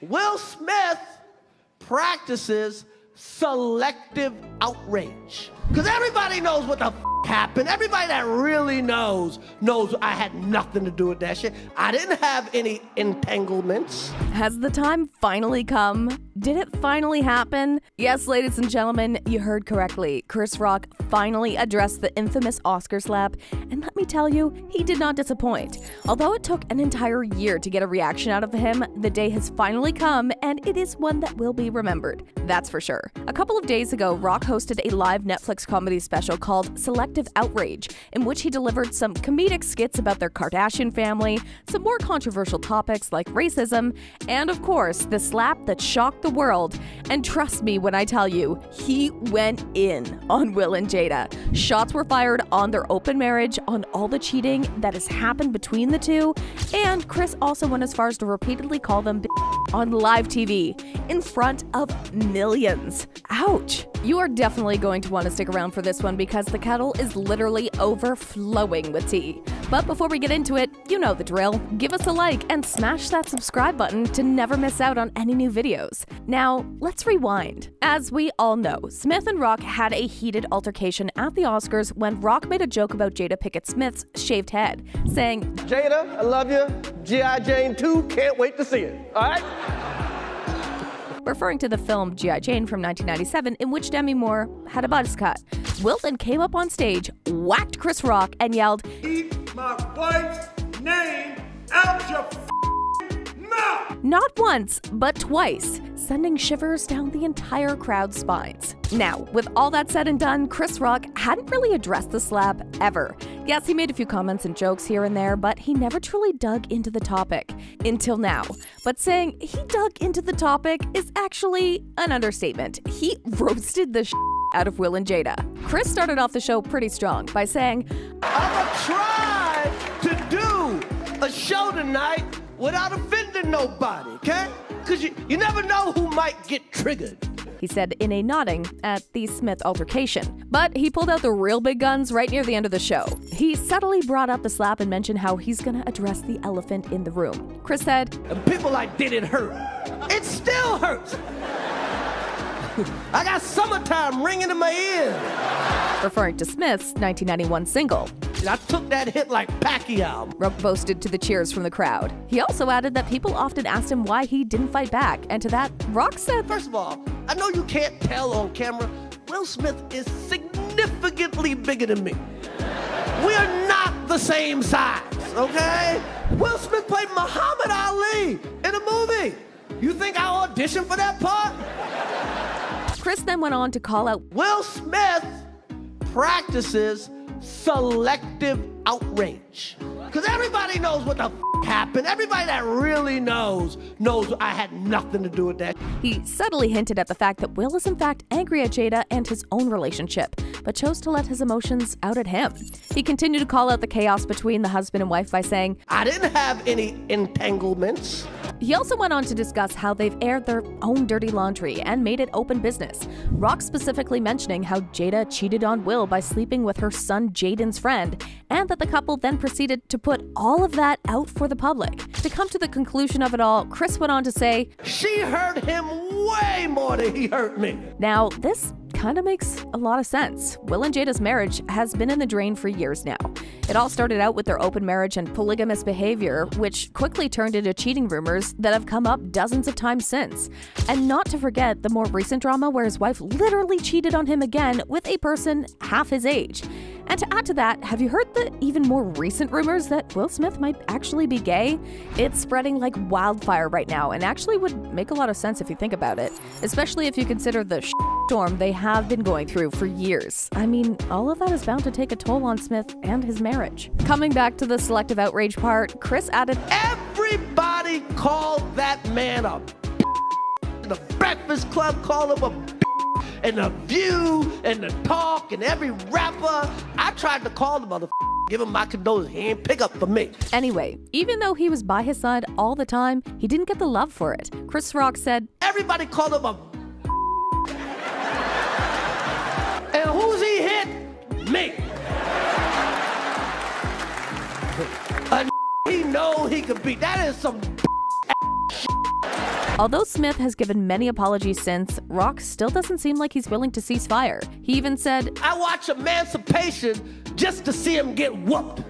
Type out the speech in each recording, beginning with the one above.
Will Smith practices selective outrage. Because everybody knows what the happened. Everybody that really knows I had nothing to do with that shit. I didn't have any entanglements. Has the time finally come? Did it finally happen? Yes, ladies and gentlemen, you heard correctly. Chris Rock finally addressed the infamous Oscar slap, and let me tell you, he did not disappoint. Although it took an entire year to get a reaction out of him, the day has finally come, and it is one that will be remembered. That's for sure. A couple of days ago, Rock hosted a live Netflix comedy special called Selective Outrage, in which he delivered some comedic skits about their Kardashian family, some more controversial topics like racism, and of course, the slap that shocked the world. And trust me when I tell you, he went in on Will and Jada. Shots were fired on their open marriage, on all the cheating that has happened between the two, and Chris also went as far as to repeatedly call them on live TV in front of millions. Ouch! You are definitely going to want to stick around for this one because the kettle is literally overflowing with tea. But before we get into it, you know the drill. Give us a like and smash that subscribe button to never miss out on any new videos. Now, let's rewind. As we all know, Smith and Rock had a heated altercation at the Oscars when Rock made a joke about Jada Pinkett Smith's shaved head, saying, Jada, I love you. G.I. Jane 2, can't wait to see it. All right? referring to the film G.I. Jane from 1997, in which Demi Moore had a buzz cut. Will then came up on stage, whacked Chris Rock, and yelled, "Keep my wife's name out your mouth!" Not once, but twice, sending shivers down the entire crowd's spines. Now, with all that said and done, Chris Rock hadn't really addressed the slap ever. Yes, he made a few comments and jokes here and there, but he never truly dug into the topic. Until now. But saying he dug into the topic is actually an understatement. He roasted the out of Will and Jada. Chris started off the show pretty strong by saying, "I'ma try to do a show tonight without offending nobody, okay? Because you never know who might get triggered." He said in a nodding at the Smith altercation. But he pulled out the real big guns right near the end of the show. He subtly brought up the slap and mentioned how he's gonna address the elephant in the room. Chris said, "And people like, did it hurt? It still hurts. I got summertime ringing in my ears." referring to Smith's 1991 single. I took that hit like Pacquiao. Rock boasted to the cheers from the crowd. He also added that people often asked him why he didn't fight back, and to that, Rock said, "First of all, I know you can't tell on camera, Will Smith is significantly bigger than me. We are not the same size, okay? Will Smith played Muhammad Ali in a movie. You think I auditioned for that part?" Chris then went on to call out, Will Smith practices selective outrage. Because everybody knows what the happened. Everybody that really knows I had nothing to do with that. He subtly hinted at the fact that Will is in fact angry at Jada and his own relationship, but chose to let his emotions out at him. He continued to call out the chaos between the husband and wife by saying, "I didn't have any entanglements." He also went on to discuss how they've aired their own dirty laundry and made it open business. Rock specifically mentioning how Jada cheated on Will by sleeping with her son Jaden's friend, and that the couple then proceeded to put all of that out for the public. To come to the conclusion of it all, Chris went on to say, "She hurt him way more than he hurt me." Now, this kind of makes a lot of sense. Will and Jada's marriage has been in the drain for years now. It all started out with their open marriage and polygamous behavior, which quickly turned into cheating rumors that have come up dozens of times since. And not to forget the more recent drama where his wife literally cheated on him again with a person half his age. And to add to that, have you heard the even more recent rumors that Will Smith might actually be gay? It's spreading like wildfire right now and actually would make a lot of sense if you think about it, especially if you consider the storm they have been going through for years. I mean, all of that is bound to take a toll on Smith and his marriage. Coming back to the selective outrage part, Chris added, "Everybody called that man a the Breakfast Club called him a and The View and The Talk and every rapper. I tried to call the mother, give him my condolences. He ain't pick up for me." Anyway, even though he was by his side all the time, he didn't get the love for it. Chris Rock said, "Everybody called him a and who's he hit? Me. A he know he could beat. That is some Although Smith has given many apologies since, Rock still doesn't seem like he's willing to cease fire. He even said, I watch Emancipation just to see him get whooped.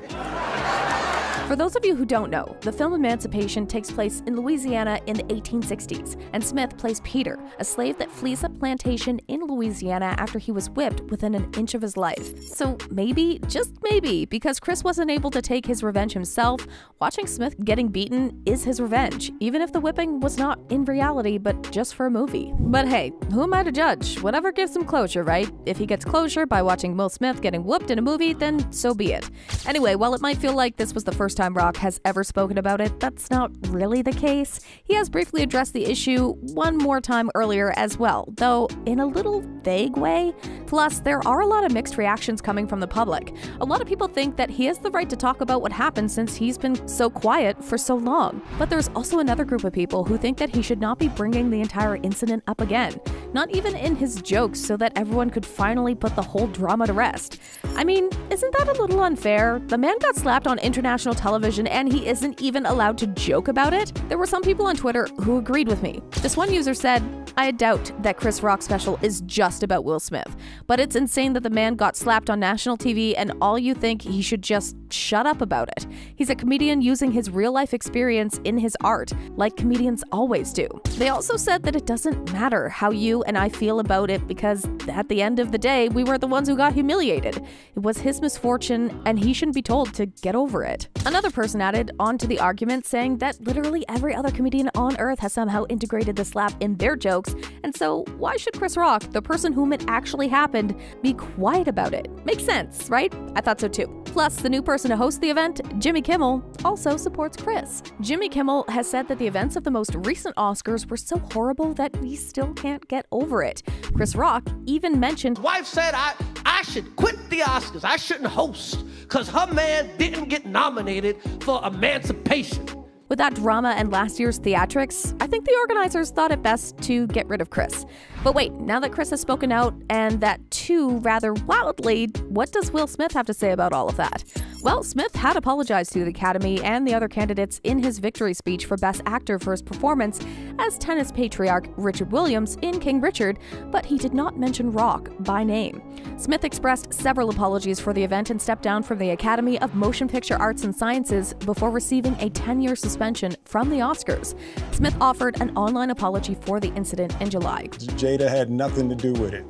For those of you who don't know, the film Emancipation takes place in Louisiana in the 1860s, and Smith plays Peter, a slave that flees a plantation in Louisiana after he was whipped within an inch of his life. So maybe, just maybe, because Chris wasn't able to take his revenge himself, watching Smith getting beaten is his revenge, even if the whipping was not in reality but just for a movie. But hey, who am I to judge? Whatever gives him closure, right? If he gets closure by watching Will Smith getting whooped in a movie, then so be it. Anyway, while it might feel like this was the first time Rock has ever spoken about it, that's not really the case. He has briefly addressed the issue one more time earlier as well, though in a little vague way. Plus, there are a lot of mixed reactions coming from the public. A lot of people think that he has the right to talk about what happened since he's been so quiet for so long. But there's also another group of people who think that he should not be bringing the entire incident up again, not even in his jokes, so that everyone could finally put the whole drama to rest. I mean, isn't that a little unfair? The man got slapped on international television and he isn't even allowed to joke about it? There were some people on Twitter who agreed with me. This one user said, I doubt that Chris Rock's special is just about Will Smith, but it's insane that the man got slapped on national TV and all you think he should just shut up about it. He's a comedian using his real-life experience in his art, like comedians always do. They also said that it doesn't matter how you and I feel about it because at the end of the day, we were the ones who got humiliated. It was his misfortune and he shouldn't be told to get over it. Another person added on to the argument saying that literally every other comedian on earth has somehow integrated the slap in their jokes, and so why should Chris Rock, the person whom it actually happened, be quiet about it? Makes sense, right? I thought so too. Plus, the new person to host the event, Jimmy Kimmel, also supports Chris. Jimmy Kimmel has said that the events of the most recent Oscars were so horrible that we still can't get over it. Chris Rock even mentioned, Wife said I should quit the Oscars. I shouldn't host because her man didn't get nominated for Emancipation. With that drama and last year's theatrics, I think the organizers thought it best to get rid of Chris. But wait, now that Chris has spoken out, and that too rather wildly, what does Will Smith have to say about all of that? Well, Smith had apologized to the Academy and the other candidates in his victory speech for Best Actor for his performance as tennis patriarch Richard Williams in King Richard, but he did not mention Rock by name. Smith expressed several apologies for the event and stepped down from the Academy of Motion Picture Arts and Sciences before receiving a 10-year suspension from the Oscars. Smith offered an online apology for the incident in July. Jada had nothing to do with it.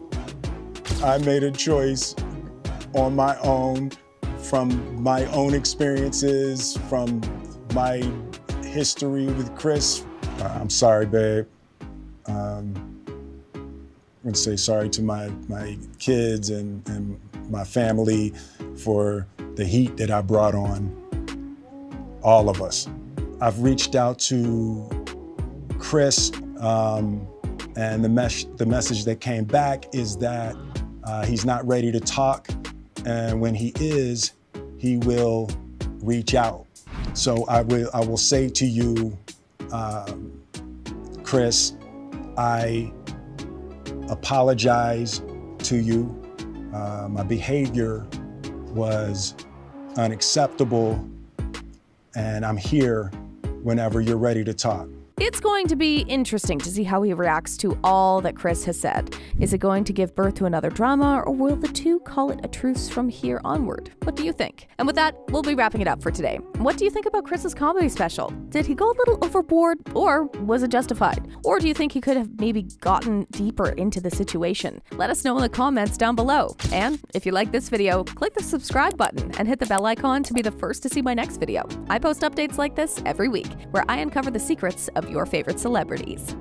I made a choice on my own, from my own experiences, from my history with Chris. I'm sorry, babe. I'm gonna say sorry to my kids and my family for the heat that I brought on all of us. I've reached out to Chris, and the message that came back is that he's not ready to talk, and when he is, he will reach out. So I will say to you, Chris, I apologize to you. My behavior was unacceptable, and I'm here whenever you're ready to talk. It's going to be interesting to see how he reacts to all that Chris has said. Is it going to give birth to another drama, or will the two call it a truce from here onward? What do you think? And with that, we'll be wrapping it up for today. What do you think about Chris's comedy special? Did he go a little overboard, or was it justified? Or do you think he could have maybe gotten deeper into the situation? Let us know in the comments down below. And if you like this video, click the subscribe button and hit the bell icon to be the first to see my next video. I post updates like this every week, where I uncover the secrets of your favorite celebrities.